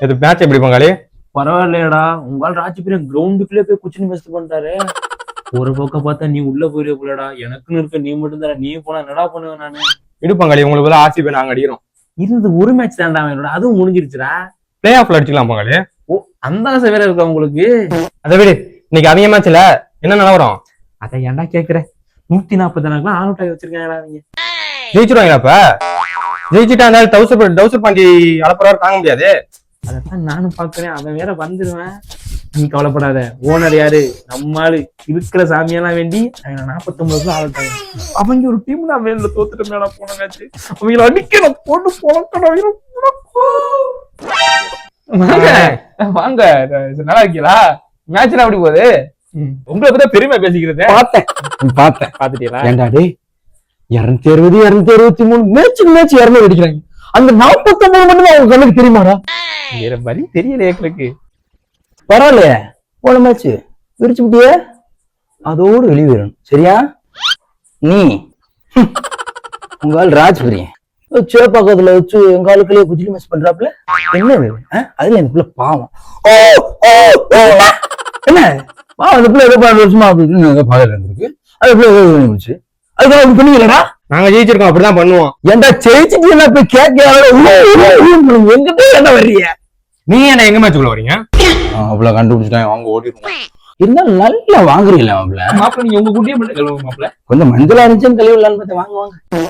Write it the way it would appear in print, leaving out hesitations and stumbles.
இது மேட்ச் எப்படி பங்காளி? பரவாயில்லையடா, உங்களால் ராஜ்பீரன் கிரவுண்டுக்குள்ளே போய் குச்சின் பெஸ்ட் பண்ணிட்டாரு. ஒரு பக்கம் பார்த்தா நீ உள்ள போயிருக்க போலடா, எனக்குன்னு இருக்க நீ மட்டும் தானே, நீ போனா என்னடா பண்ணுவேன் நானு. இடு பங்காளி, உங்களுக்கு ஆர்சிபி நாங்க அடிக்கிறோம். இருந்தது ஒரு மேட்ச் தான்டா என்னோட, அதுவும் முடிஞ்சிருச்சுடா. பிளே ஆஃப்ல அடிச்சுக்கலாம் பங்காளி. ஓ, அந்த ஆசை வேற இருக்கா உங்களுக்கு? அதை விடு, இன்னைக்கு அவங்க மேட்ச்ல என்ன நிலவரம்? அதை ஏன்டா கேக்குற? 140 ஆல் அவுட் ஆகி வச்சிருக்காங்களா நீங்க? ஜெயிச்சிருவாங்களா? இப்ப ஜெயிச்சுட்டா இருந்தாலும் டவுசர் பாண்டி அளப்புறாரு தாங்க முடியாது. அதான் நானும் பாக்குறேன், அவன் வேற வந்துருவேன். நீ கவலைப்படாத, ஓனர் யாரு நம்மாலு இருக்கிற சாமியெல்லாம் வேண்டி அவன் 49 ஆல் அவுட் ஆகும். அவங்க ஒரு டீம் நான் வேல தோத்துட்டு மேல போனங்காச்சு, அவங்கள அடிக்க நான் போட்டு போனக்கணும். வாங்க, நல்லா இருக்கீங்களா? மேட்ச்லாம் எப்படி போகுது? உங்களை பத்தி பெருமை பேசிக்கிறது பார்த்தேன். பாத்துட்டீங்களா? ஏண்டா டே, 260 263 மேட்ச் 200 அடிக்கிறாங்க. அந்த 49 மட்டும் தான் அவங்க கண்ணுக்கு தெரியுமாடா? வேற மாதிரி தெரியல எங்களுக்கு. பரவாயில்லையே, போன மேட்ச் விரிச்சு விட்டிய, அதோடு வெளியேறணும். சரியா? நீ உங்கால் ராஜ்பிரியன் சேப்பாக்கத்துல வச்சு எங்க ஆளுக்குள்ளே குஜிலி மேட்ச் பண்றாப்புல என்ன அதுல எனக்குள்ள பாவம். என்ன பாவம், அந்த பிள்ளை ஏதோ 12 வருஷமா அப்படின்னு பாதையில இருந்திருக்கு. அது பிள்ளை ஏதோ பண்ணிச்சு, அதுக்காக அப்படி பண்ணுவீங்களா? நாங்க ஜெயிச்சிருக்கோம், அப்படிதான் பண்ணுவோம். ஏன்டா ஜெயிச்சுட்டு என்ன போய் கேட்க எங்கிட்ட என்ன வர்றீங்க? நீ என்ன எங்க மேட்சுக்குள்ள வரீங்க? அவ்வளவு கண்டுபிடிச்சிட்டாங்க, அவங்க ஓடிடுவோம். இருந்தாலும் நல்லா வாங்குறீங்களா மாப்பிள்ள? மாப்பிள்ள நீங்க உங்க குட்டியே மட்டும் கழுவுங்க மாப்பிள்ள. கொஞ்சம் மஞ்சளா இருந்துச்சுன்னு கழுவிடலான்னு பார்த்தா வாங்குவாங்க.